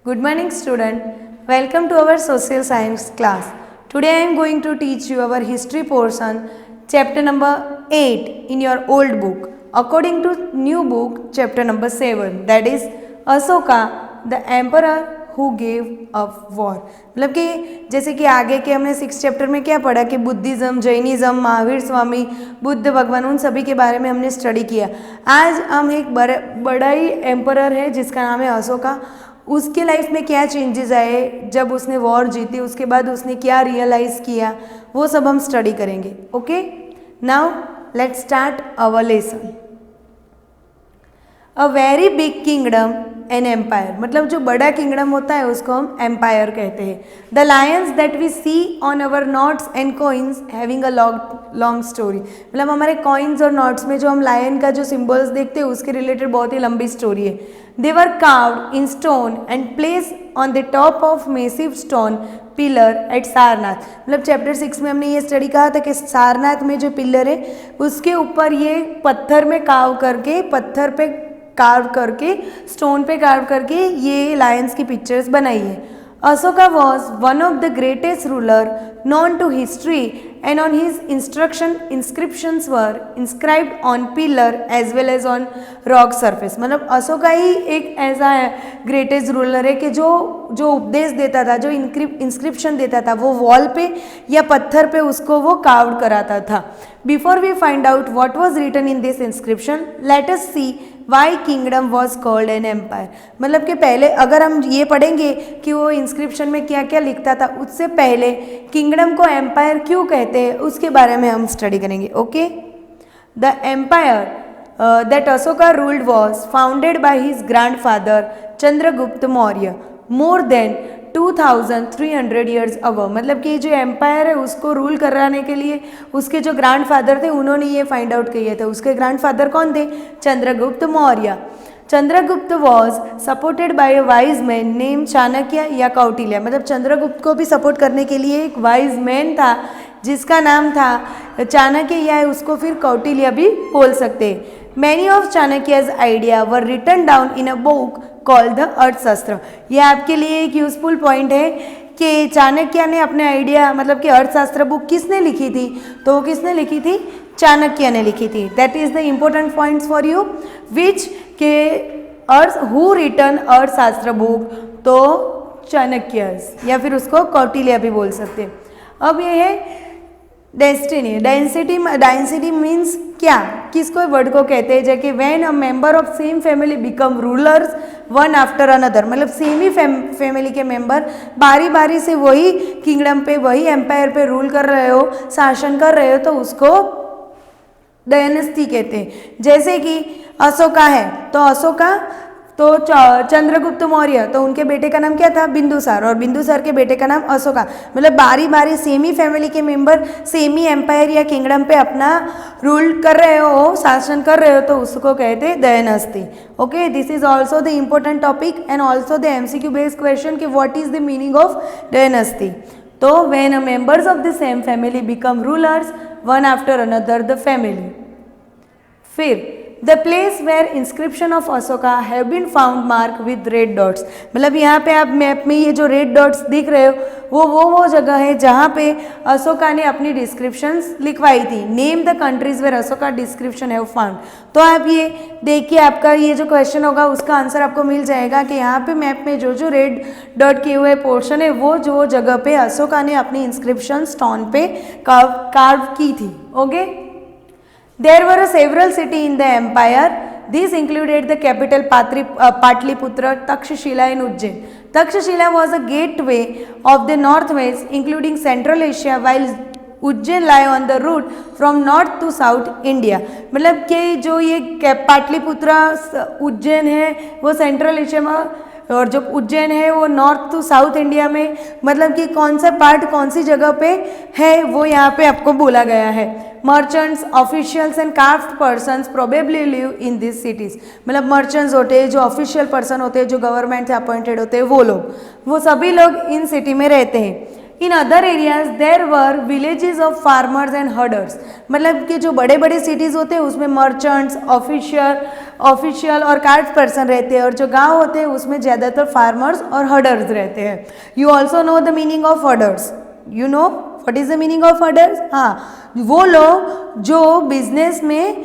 Good morning student. Welcome to our social science class. Today I am going to teach you our history portion, chapter number 8 in your old book. According to new book, chapter number 7, that is Ashoka, the emperor who gave up war. मतलब कि जैसे कि आगे के हमने 6 chapter में क्या पढ़ा कि बुद्धिज़्म, जैनिज़्म, महावीर स्वामी, बुद्ध भगवान, उन सभी के बारे में हमने स्टडी किया. आज हम एक बड़ा ही एम्परर है जिसका नाम है अशोका. उसके लाइफ में क्या चेंजेस आए जब उसने वॉर जीती, उसके बाद उसने क्या रियलाइज़ किया, वो सब हम स्टडी करेंगे. Okay, now let's start our lesson. A very big kingdom an empire, मतलब जो बड़ा किंगडम होता है उसको हम एम्पायर कहते हैं. The lions that we see on our notes and coins having a long story, मतलब हमारे कॉइन्स और नोट्स में जो हम लायन का जो सिंबल्स देखते हैं उसके रिलेटेड बहुत ही लंबी स्टोरी है. They were carved in stone and place on the top of massive stone pillar at Sarnath. मतलब चैप्टर 6 में हमने ये स्टडी कहा था कि सारनाथ में जो पिलर है उसके ऊपर ये पत्थर में पत्थर पे कार्व करके, स्टोन पे कार्व करके ये लायंस की पिक्चर्स बनाई है. Ashoka was one of the greatest ruler known to history and on his instruction inscriptions were inscribed on pillar as well as on rock surface. मतलब अशोका ही एक ऐसा ग्रेटेस्ट रूलर है कि जो उपदेश देता था, जो इंस्क्रिप्शन देता था, वो वॉल पे या पत्थर पे उसको वो कार्व्ड कराता था. Before we find out what was written in this inscription, let us see why kingdom was called an empire. मतलब कि पहले अगर हम ये पढ़ेंगे कि वो इंस्क्रिप्शन में क्या क्या लिखता था, उससे पहले किंगडम को एम्पायर क्यों कहते हैं उसके बारे में हम स्टडी करेंगे. Okay, the empire that Ashoka ruled was founded by his grandfather Chandragupta Maurya more than 2300 years ago. मतलब कि जो एम्पायर है उसको रूल कराने के लिए उसके जो ग्रैंडफादर थे उन्होंने ये फाइंड आउट किए थे. उसके ग्रैंडफादर कौन थे? Chandragupta Maurya. Chandragupta was supported by a wise man name Chanakya या कौटिल्य. मतलब चंद्रगुप्त को भी सपोर्ट करने के लिए एक वाइज मैन था जिसका नाम था चाणक्य, या उसको फिर कौटिल्य भी बोल सकते. Many of Chanakya's idea were written down in a book called the Arthashastra. यह आपके लिए एक यूजफुल पॉइंट है कि चाणक्य ने अपने आइडिया, मतलब कि अर्थशास्त्र बुक किसने लिखी थी, तो वो किसने लिखी थी? चाणक्य ने लिखी थी. That is the important points for you. Which के अर्थ हु रिटन अर्थशास्त्र बुक, तो चाणक्यस, या फिर उसको कौटिल्य भी बोल सकते हैं. अब ये है डेस्टिनी. डेंसिटी मीन्स क्या, किसको वर्ड को कहते हैं? जैसे when a member of same family become rulers one after another, मतलब सेम ही फैमिली के मेंबर बारी बारी से वही किंगडम पे, वही एम्पायर पे रूल कर रहे हो, शासन कर रहे हो, तो उसको डायनेस्टी कहते हैं. जैसे कि अशोका है तो अशोका, तो चंद्रगुप्त मौर्य, तो उनके बेटे का नाम क्या था? बिंदुसार, और बिंदुसार के बेटे का नाम अशोका. मतलब बारी बारी सेम ही फैमिली के मेंबर सेम ही एम्पायर या किंगडम पे अपना रूल कर रहे हो, शासन कर रहे हो, तो उसको कहते हैं dynasty. Okay, this is also the important topic and also the MCQ based question कि what is the meaning of dynasty. तो when a members of the same family become rulers one after another the family. फिर the place where inscription of Ashoka have been found mark with red dots. मतलब यहाँ पे आप map में ये जो red dots दिख रहे हो वो जगह है जहाँ पे अशोका ने अपनी डिस्क्रिप्शंस लिखवाई थी. Name the countries where Ashoka description have found. तो आप ये देखिए, आपका ये जो क्वेश्चन होगा उसका आंसर आपको मिल जाएगा कि यहाँ पे मैप में जो रेड डॉट किए हुए पोर्शन है वो जो जगह पे अशोका ने अपनी इंस्क्रिप्शन स्टोन पे कार्व की थी. Okay, there were several cities in the empire. These included the capital Patliputra, Takshashila and Ujjain. Takshashila was a gateway of the northwest, including Central Asia, while Ujjain lie on the route from north to south India. मतलब कि जो ये पाटलिपुत्रा उज्जैन है वो central Asia में, और जो उज्जैन है वो नॉर्थ टू साउथ इंडिया में. मतलब कि कौन सा पार्ट कौन सी जगह पे है वो यहाँ पे आपको बोला गया है. Merchants, officials and caste persons probably live in this cities. मतलब मर्चेंट्स होते हैं, जो ऑफिशियल पर्सन होते हैं, जो गवर्नमेंट से अपॉइंटेड होते हैं, वो सभी लोग इन सिटी में रहते हैं. In other areas there were villages of farmers and herders, मतलब कि जो बड़े बड़े सिटीज़ होते हैं उसमें मर्चेंट्स, ऑफिशियल और कार्ड पर्सन रहते हैं, और जो गांव होते हैं उसमें ज़्यादातर फार्मर्स और हर्डर्स रहते हैं. You also know the meaning of herders. You know what is the meaning of herders? हाँ, वो लोग जो बिजनेस में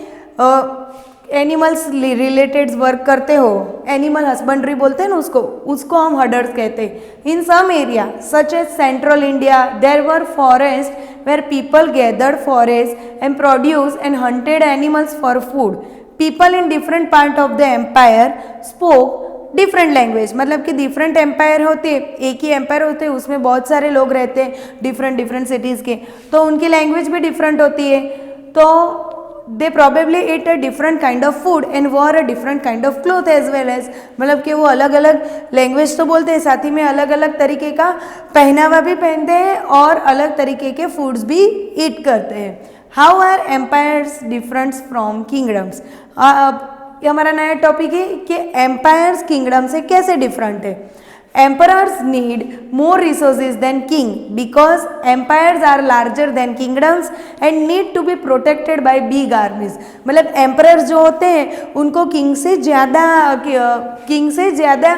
एनिमल्स रिलेटेड वर्क करते हो, एनिमल हस्बेंड्री बोलते हैं ना उसको हम हर्डर्स कहते हैं. In some area such as central India there were forest where people gathered forest and produce and hunted animals for food. People in different part of the empire spoke different language, मतलब कि different empire होते हैं, एक ही empire होते हैं उसमें बहुत सारे लोग रहते हैं डिफरेंट सिटीज़ के, तो उनकी लैंग्वेज भी डिफरेंट होती है. तो they probably ate a different kind of food and wore a different kind of cloth as well as, मतलब कि वो अलग अलग लैंग्वेज तो बोलते हैं, साथ ही में अलग अलग तरीके का पहनावा भी पहनते हैं और अलग तरीके के फूड्स भी ईट करते हैं. How are empires different from kingdoms? ये हमारा नया टॉपिक है कि एम्पायर्स किंगडम से कैसे डिफरेंट है. Emperors need more resources than king because empires are larger than kingdoms and need to be protected by big armies. मतलब emperors जो होते हैं उनको किंग से ज़्यादा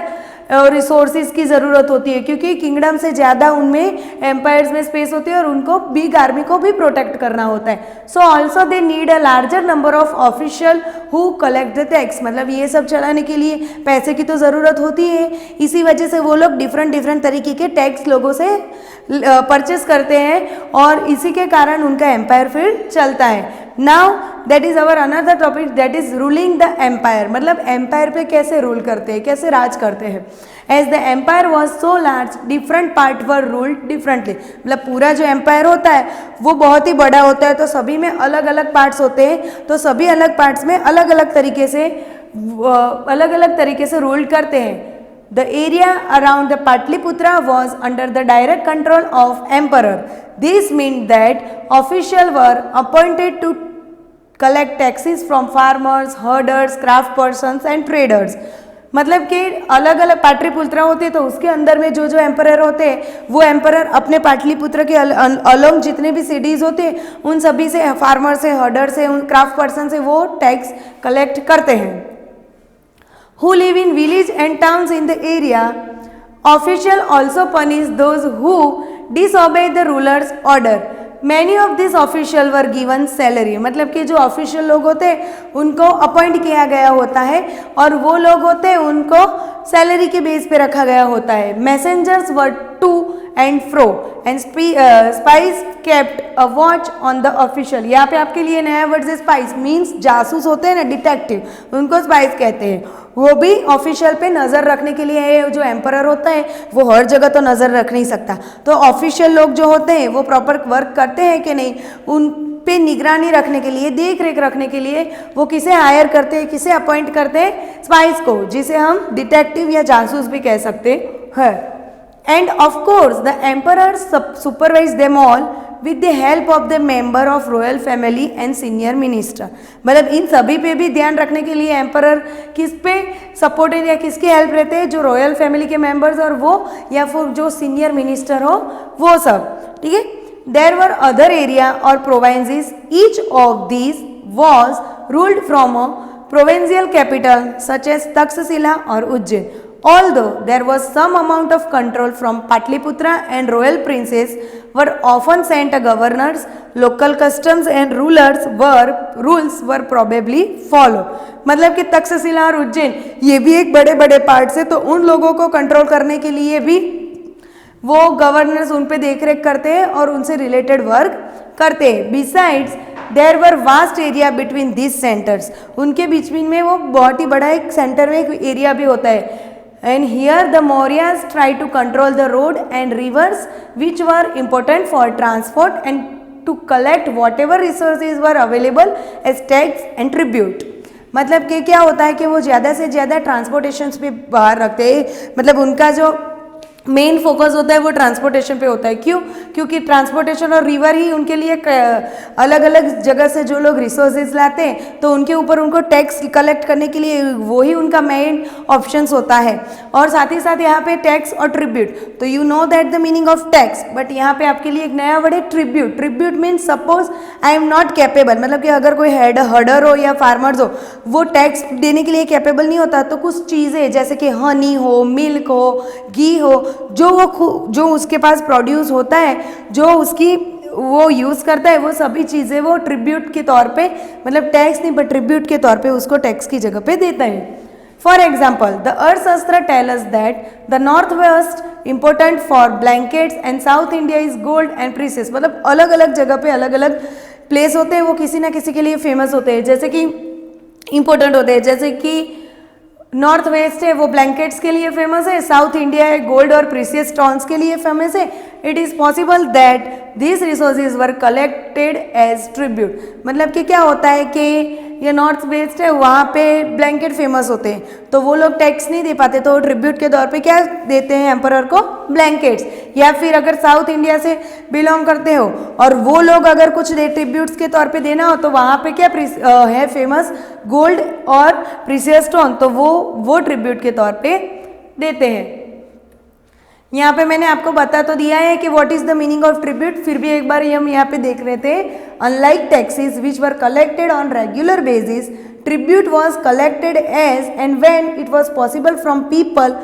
रिसोर्सेज की ज़रूरत होती है, क्योंकि किंगडम से ज़्यादा उनमें एम्पायर्स में स्पेस होती है और उनको बिग आर्मी को भी प्रोटेक्ट करना होता है. So also they need a larger number of official who collect the tax, मतलब ये सब चलाने के लिए पैसे की तो ज़रूरत होती है, इसी वजह से वो लोग डिफरेंट तरीके के टैक्स लोगों से परचेस करते हैं और इसी के कारण उनका एम्पायर फिर चलता है. Now that is our another topic that is ruling the empire, मतलब एम्पायर पे कैसे रूल करते हैं, कैसे राज करते हैं. As the empire was so large different part were ruled differently, मतलब पूरा जो एम्पायर होता है वो बहुत ही बड़ा होता है, तो सभी में अलग अलग पार्ट्स होते हैं, तो सभी अलग पार्ट्स में अलग अलग तरीके से रूल करते हैं. The area around the Patliputra was under the direct control of emperor. This meant that officials were appointed to collect taxes from farmers, herders, craft persons and traders. मतलब कि अलग अलग पाटलिपुत्रा होते तो उसके अंदर में जो एम्परर होते हैं वो एम्परर अपने पाटलिपुत्र के अलोंग जितने भी सिटीज़ होते हैं उन सभी से, फार्मर से, हर्डर से, उन क्राफ्ट पर्सन से वो टैक्स कलेक्ट करते हैं. Who live in village and towns in the area. Official also punish those who disobey the ruler's order. Many of these official were given salary, मतलब कि जो ऑफिशियल लोग होते हैं उनको अपॉइंट किया गया होता है और वो लोग होते हैं उनको सैलरी के बेस पे रखा गया होता है. Messengers were to and fro and spies kept a watch on the official. यहाँ पे आपके लिए नया वर्ड है स्पाइस, मीन्स जासूस होते हैं ना, डिटेक्टिव, उनको स्पाइस कहते हैं. वो भी ऑफिशियल पे नज़र रखने के लिए, जो एम्परर होता है वो हर जगह तो नज़र रख नहीं सकता, तो ऑफिशियल लोग जो होते हैं वो प्रॉपर वर्क करते हैं कि नहीं, उन पे निगरानी रखने के लिए, देख रेख रखने के लिए वो किसे हायर करते हैं, किसे अपॉइंट करते हैं, स्पाइस को, जिसे हम डिटेक्टिव या जासूस भी कह सकते हैं. End of course the emperor supervise them all with the help of the member of royal family and senior minister. मतलब इन सभी पे भी ध्यान रखने के लिए एम्परर किस पे सपोर्टेड या किसकी हेल्प रहते हैं, जो रॉयल फैमिली के मेंबर्स और वो, या फिर जो सीनियर मिनिस्टर हो वो सब. ठीक है. There were other area or provinces, each of these was ruled from a provincial capital such as Takshashila or Ujjain. Although there was some amount of control from Patliputra and royal princes were often sent a governors, local customs and rules were probably followed. मतलब कि Takshashila or Ujjain ये भी एक बड़े बड़े part से, तो उन लोगों को कंट्रोल करने के लिए भी वो गवर्नर्स उन पे देख रेख करते हैं और उनसे रिलेटेड वर्क करते हैं. Besides there were vast area between this centers, उनके बीच में वो बहुत ही बड़ा एक सेंटर में एक एरिया भी होता है. And here the Mauryas tried to control the road and rivers which were important for transport and to collect whatever resources were available as tax and tribute. मतलब कि क्या होता है कि वो ज़्यादा से ज़्यादा ट्रांसपोर्टेशन पे बाहर रखते हैं, मतलब उनका जो मेन फोकस होता है वो ट्रांसपोर्टेशन पे होता है। क्यों? क्योंकि ट्रांसपोर्टेशन और रिवर ही उनके लिए अलग अलग जगह से जो लोग रिसोर्सेज लाते हैं तो उनके ऊपर उनको टैक्स कलेक्ट करने के लिए वो ही उनका मेन ऑप्शंस होता है। और साथ ही साथ यहाँ पे टैक्स और ट्रिब्यूट, तो you know that the meaning of tax, but यहाँ पे आपके लिए एक नया वर्ड है tribute. Tribute means suppose I am not capable, मतलब कि अगर कोई हर्डर हो या फार्मर्स हो वो टैक्स देने के लिए कैपेबल नहीं होता, तो कुछ चीज़ें जैसे कि हनी हो, मिल्क हो, घी हो, जो उसके पास प्रोड्यूस होता है, जो उसकी वो यूज़ करता है, वो सभी चीज़ें वो ट्रिब्यूट के तौर पे, मतलब टैक्स नहीं बट ट्रिब्यूट के तौर पे उसको टैक्स की जगह पे देता है। For example the Arthashastra tell us that the north west important for blankets and south India is gold and precious. मतलब अलग अलग जगह पे अलग अलग प्लेस होते हैं, वो किसी ना किसी के लिए फेमस होते हैं, जैसे कि इम्पोर्टेंट होते हैं। जैसे कि नॉर्थ वेस्ट है वो ब्लैंकेट्स के लिए फेमस है, साउथ इंडिया है गोल्ड और प्रीसियस स्टोन्स के लिए फेमस है। It is possible that this resources were collected as tribute. मतलब कि क्या होता है कि ये नॉर्थ वेस्ट है वहाँ पे ब्लैंकेट फेमस होते हैं, तो वो लोग टैक्स नहीं दे पाते, तो वो ट्रिब्यूट के तौर पे क्या देते हैं एम्परर को? ब्लैंकेट्स। या फिर अगर साउथ इंडिया से बिलोंग करते हो और वो लोग अगर कुछ दे ट्रिब्यूट्स के तौर पे देना हो, तो वहाँ पे क्या है फेमस? गोल्ड और प्रीसियस स्टोन, तो वो ट्रिब्यूट के तौर पे देते हैं। यहाँ पे मैंने आपको बता तो दिया है कि what is the meaning of tribute, फिर भी एक बार हम यहाँ पे देख रहे थे। Unlike taxes which were collected on regular basis, tribute was collected as and when it was possible from people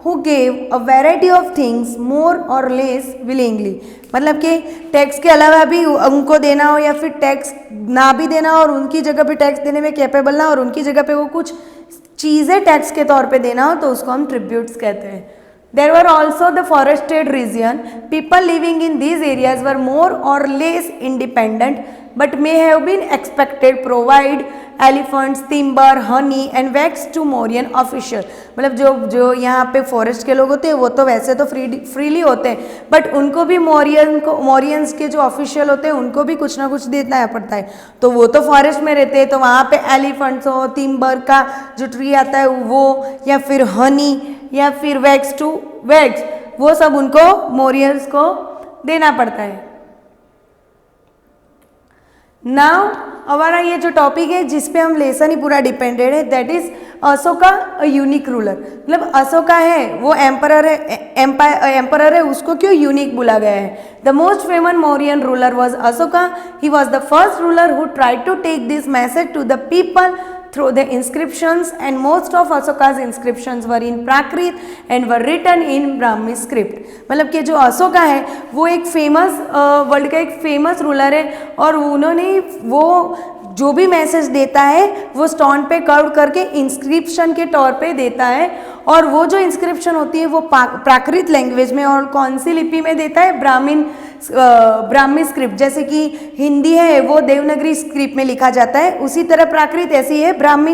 who gave a variety of things more or less willingly. मतलब कि टैक्स के अलावा भी उनको देना हो या फिर टैक्स ना भी देना हो और उनकी जगह पे टैक्स देने में कैपेबल ना और उनकी जगह पे वो कुछ चीज़ें टैक्स के तौर पे देना हो, तो उसको हम ट्रिब्यूट्स कहते हैं। There were also the forested region. People living in these areas were more or less independent, but may have been expected provide elephants, timber, honey and wax to Mauryan officials. मतलब जो यहाँ पे forest के लोग होते हैं वो तो वैसे तो फ्रीली होते हैं, बट उनको भी मौर्यंस के जो ऑफिशियल होते हैं उनको भी कुछ ना कुछ देना पड़ता है। तो वो तो फॉरेस्ट में रहते हैं, तो वहाँ पे एलिफेंट्स हो, टिम्बर का जो ट्री आता है वो, या फिर हनी या फिर वैक्स टू वैक्स, वो सब उनको मौर्यंस को देना पड़ता है। नाउ हमारा ये जो टॉपिक है जिस पे हम लेसन ही पूरा डिपेंडेड है, that is Ashoka a unique ruler. मतलब अशोका है वो एम्परर है, उसको क्यों यूनिक बोला गया है? The most famous Mauryan ruler was Ashoka. He was the first ruler who tried to take this message to the people through the inscriptions, and most of Ashoka's inscriptions were in Prakrit and were written in Brahmi script। मतलब कि जो अशोका है वो एक famous world का एक famous ruler है और उन्होंने वो जो भी मैसेज देता है वो स्टोन पे कर्व करके इंस्क्रिप्शन के तौर पे देता है, और वो जो इंस्क्रिप्शन होती है वो प्राकृत लैंग्वेज में, और कौन सी लिपि में देता है? ब्राह्मी स्क्रिप्ट। जैसे कि हिंदी है वो देवनागरी स्क्रिप्ट में लिखा जाता है, उसी तरह प्राकृत ऐसी है ब्राह्मी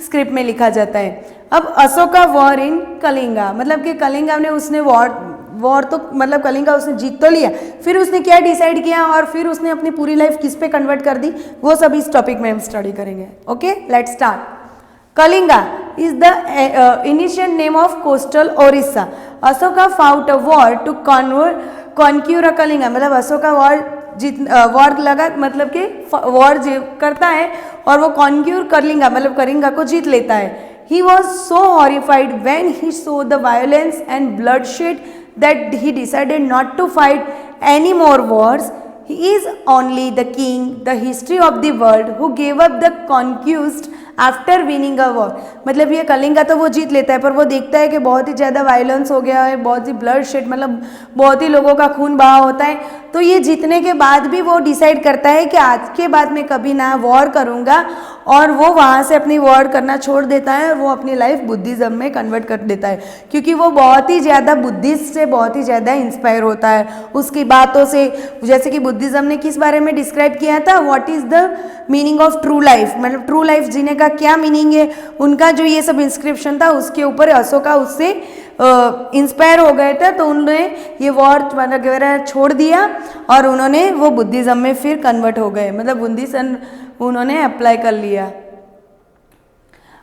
स्क्रिप्ट में लिखा जाता है। अब अशोका वॉर इन कलिंगा, मतलब कि कलिंगा में उसने वॉर तो मतलब कलिंगा उसने जीत तो लिया, फिर उसने क्या डिसाइड किया और फिर उसने अपनी पूरी लाइफ किस पे कन्वर्ट कर दी, वो सब इस टॉपिक में हम स्टडी करेंगे। Okay, let's start. Kalinga is the initial name of coastal Orissa. Ashoka fought a war to conquer Kalinga। मतलब अशोका वॉर लगा, मतलब कि वॉर करता है और वो कॉन्क्यूर कलिंगा मतलब कलिंगा को जीत लेता है। He was so horrified when he saw the violence and bloodshed that he decided not to fight any more wars. He is only the king, the history of the world, who gave up the conquest after winning a war. मतलब ये कलिंगा तो वो जीत लेता है, पर वो देखता है कि बहुत ही ज़्यादा वायलेंस हो गया है, बहुत ही ब्लड शेड, मतलब बहुत ही लोगों का खून बहा होता है। तो ये जीतने के बाद भी वो डिसाइड करता है कि आज के बाद मैं कभी ना वॉर करूँगा, और वो वहाँ से अपनी वॉर करना छोड़ देता है और वो अपनी लाइफ बुद्धिज़्म में कन्वर्ट कर देता है, क्योंकि वो बहुत ही ज़्यादा बुद्धिस्ट से बहुत ही ज़्यादा इंस्पायर होता है उसकी बातों से। जैसे कि बुद्धिज़्म ने किस बारे में डिस्क्राइब किया था, what is the meaning of true life, मतलब ट्रू लाइफ जीने का क्या मीनिंग है, उनका जो ये सब इंस्क्रिप्शन था उसके ऊपर अशोका उससे इंस्पायर हो गए थे। तो उन्होंने ये वॉर वगैरह छोड़ दिया और उन्होंने वो बुद्धिज़्म में फिर कन्वर्ट हो गए, मतलब बुद्धिज़्म उन्होंने अप्लाई कर लिया।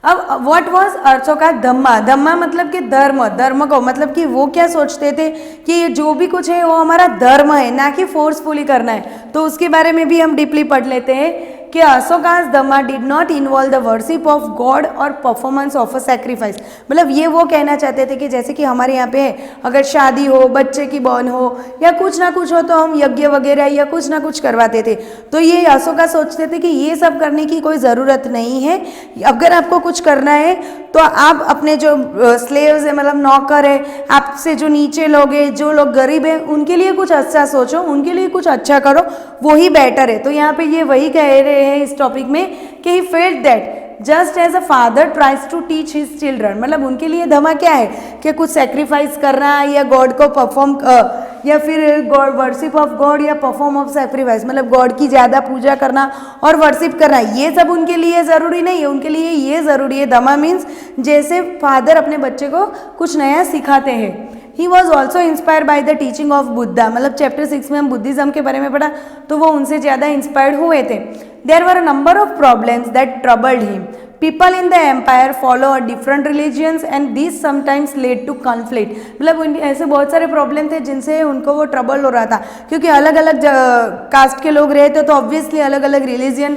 अब व्हाट वाज अशोका धम्मा, धम्मा मतलब कि धर्म, धर्म को मतलब कि वो क्या सोचते थे कि ये जो भी कुछ है वो हमारा धर्म है, ना कि फोर्सफुली करना है। तो उसके बारे में भी हम डीपली पढ़ लेते हैं कि Ashoka's dhamma did not involve the worship of God और परफॉर्मेंस ऑफ अ सैक्रिफाइस। मतलब ये वो कहना चाहते थे कि जैसे कि हमारे यहाँ पे है, अगर शादी हो, बच्चे की बॉर्न हो या कुछ ना कुछ हो तो हम यज्ञ वगैरह या कुछ ना कुछ करवाते थे। तो ये अशोका सोचते थे कि ये सब करने की कोई ज़रूरत नहीं है। अगर आपको कुछ करना है तो आप अपने जो स्लेव्स है, मतलब नौकर है, आपसे जो नीचे लोग हैं, जो लोग गरीब हैं, उनके लिए कुछ अच्छा सोचो, उनके लिए कुछ अच्छा करो, वो ही बेटर है। तो यहाँ पे ये वही कह रहे हैं इस टॉपिक में कि he felt that just as a father tries to teach his children. मतलब उनके लिए धमा क्या है कि कुछ सेक्रीफाइस करना या गॉड को परफॉर्म या फिर गॉड वर्शिप ऑफ गॉड या परफॉर्म ऑफ सेक्रीफाइस, मतलब गॉड की ज़्यादा पूजा करना और वर्शिप करना, ये सब उनके लिए ज़रूरी नहीं है। उनके लिए ये ज़रूरी है, धमा मीन्स जैसे फादर अपने बच्चे को कुछ नया सिखाते हैं। He was also inspired by the teaching of Buddha. मतलब चैप्टर 6 में हम बुद्धिज्म के बारे में पढ़ा तो वो उनसे ज़्यादा इंस्पायर्ड हुए थे। There were a number of problems that troubled him. People in the empire follow a different religions and this sometimes led to conflict. मतलब ऐसे बहुत सारे प्रॉब्लम थे जिनसे उनको वो ट्रबल हो रहा था, क्योंकि अलग अलग कास्ट के लोग रहते तो ऑब्वियसली अलग अलग रिलीजियन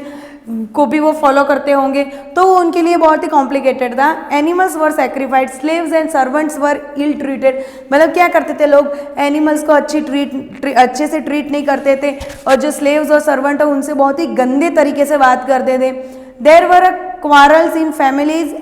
को भी वो फॉलो करते होंगे, तो वो उनके लिए बहुत ही कॉम्प्लिकेटेड था। Animals were sacrificed, slaves and servants were ill treated. मतलब क्या करते थे लोग, एनिमल्स को अच्छे से ट्रीट नहीं करते थे और जो स्लेव्स और सर्वेंट है उनसे बहुत ही गंदे तरीके से बात करते थे। There were quarrels in families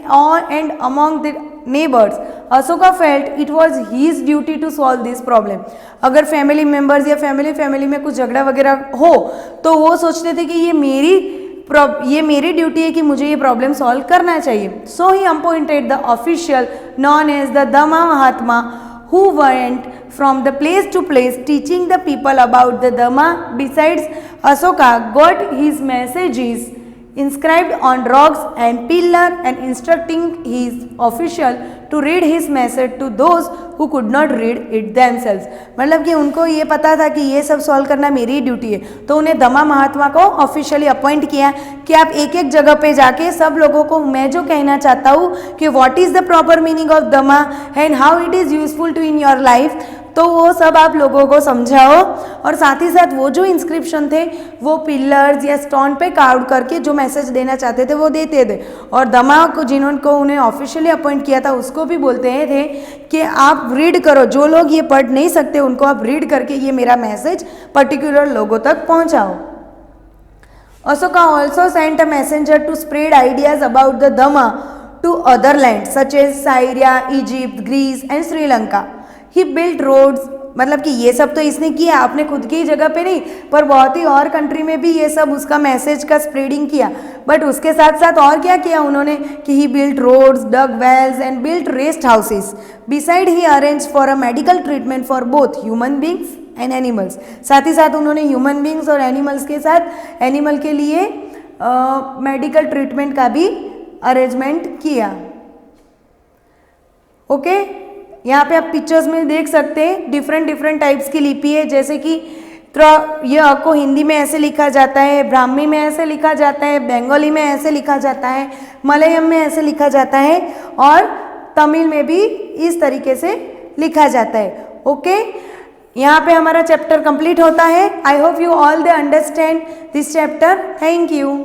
and among the neighbours. Ashoka felt it was his duty to solve this problem. अगर फैमिली मेम्बर्स या फैमिली में कुछ झगड़ा वगैरह हो तो वो सोचते थे कि ये मेरी ड्यूटी है कि मुझे ये प्रॉब्लम सॉल्व करना चाहिए। So he appointed the official known as the dhamma Mahatma who went from the place to place teaching the people about the Dhamma. Besides, Ashoka got his messages inscribed on rocks and pillar and instructing his official to read his message to those who could not read it themselves. मतलब कि उनको ये पता था कि ये सब solve करना मेरी ड्यूटी है, तो उन्हें धम्मा महात्मा को ऑफिशियली अपॉइंट किया कि आप एक एक जगह पे जाके सब लोगों को मैं जो कहना चाहता हूँ कि what is the proper meaning of dhamma and how it is useful to in your life, तो वो सब आप लोगों को समझाओ। और साथ ही साथ वो जो इंस्क्रिप्शन थे वो पिलर्स या स्टोन पे कार्व करके जो मैसेज देना चाहते थे वो देते थे। और धम्मा को जिन्होंने उन्हें ऑफिशियली अपॉइंट किया था उसको भी बोलते थे कि आप रीड करो, जो लोग ये पढ़ नहीं सकते उनको आप रीड करके ये मेरा मैसेज पर्टिकुलर लोगों तक पहुंचाओ। Ashoka also sent a messenger to spread ideas about the Dhamma to other lands such as Syria, Egypt, Greece and Sri Lanka. He built roads, मतलब कि ये सब तो इसने किया अपने खुद की जगह पे नहीं, पर बहुत ही और कंट्री में भी ये सब उसका मैसेज का स्प्रेडिंग किया। बट उसके साथ साथ और क्या किया उन्होंने कि he built roads, dug wells and built rest houses. Beside he arrange for a medical treatment for both human beings and animals. साथ ही साथ उन्होंने ह्यूमन बींग्स और एनिमल्स के साथ एनिमल के लिए मेडिकल ट्रीटमेंट का भी अरेंजमेंट किया। ओके, यहाँ पे आप पिक्चर्स में देख सकते हैं डिफरेंट टाइप्स की लिपि है, जैसे कि ये अ को हिंदी में ऐसे लिखा जाता है, ब्राह्मी में ऐसे लिखा जाता है, बंगाली में ऐसे लिखा जाता है, मलयालम में ऐसे लिखा जाता है और तमिल में भी इस तरीके से लिखा जाता है। ओके, यहाँ पे हमारा चैप्टर कंप्लीट होता है। I hope you all they understand this chapter. Thank you.